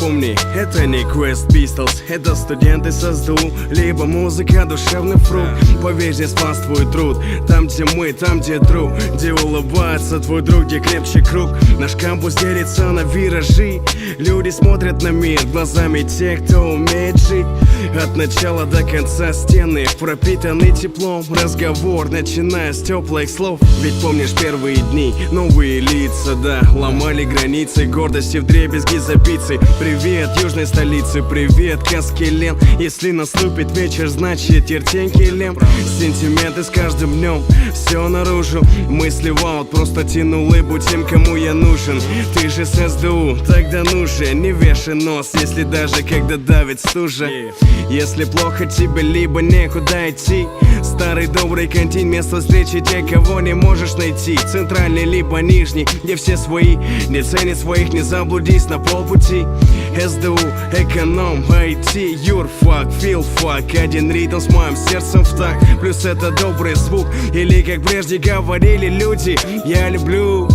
Помни, это не Quest Pistols, это студенты со СДУ, либо музыка, душевный фрукт. Поверь, здесь спас твой труд. Там, где мы, там, где друг, где улыбается твой друг, где крепче круг. Наш кампус делится на виражи. Люди смотрят на мир глазами тех, кто умеет жить. От начала до конца стены пропитаны теплом. Разговор, начиная с теплых слов. Ведь помнишь первые дни, новые лица, да, ломали границы гордости вдребезги за пиццей. Привет южной столице, привет Каскелен. Если наступит вечер, значит Ертень-Килем. Сентименты с каждым днем, все наружу. Мысли в аут, просто тяну улыбу тем, кому я нужен. Ты же с СДУ, тогда нужен. Не вешай нос, если даже когда давит стужа. Если плохо тебе, либо некуда идти. Старый добрый кантин, место встречи тех, кого не можешь найти. Центральный либо нижний, где все свои. Не ценит своих, не заблудись на полпути. СДУ, эконом, IT, юрфак, филфак. Один ритм с моим сердцем в такт. Плюс это добрый звук. Или как прежде говорили люди, я люблю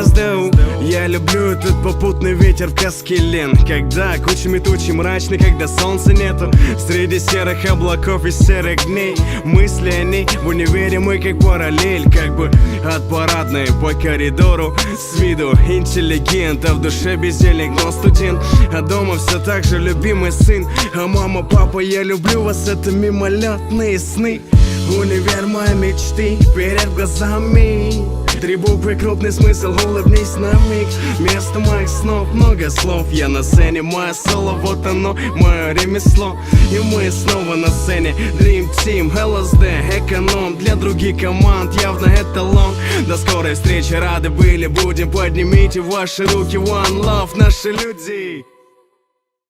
СДУ. Я люблю этот попутный ветер в Каскелен. Когда кучами тучи мрачны, когда солнца нету. Среди серых облаков и серых дней. Мысли они в универе мы как параллель. Как бы от парадной по коридору. С виду интеллигент, а в душе бездельник, но студент. А дома все так же любимый сын. А мама, папа, я люблю вас, это мимолетные сны. Универ моей мечты перед глазами. Три буквы, крупный смысл, улыбнись на миг. Вместо моих снов много слов. Я на сцене, мое соло, вот оно, мое ремесло. И мы снова на сцене. Dream Team, LSD, эконом. Для других команд явно эталон. До скорой встречи, рады были, будем. Поднимите ваши руки, One Love, наши люди.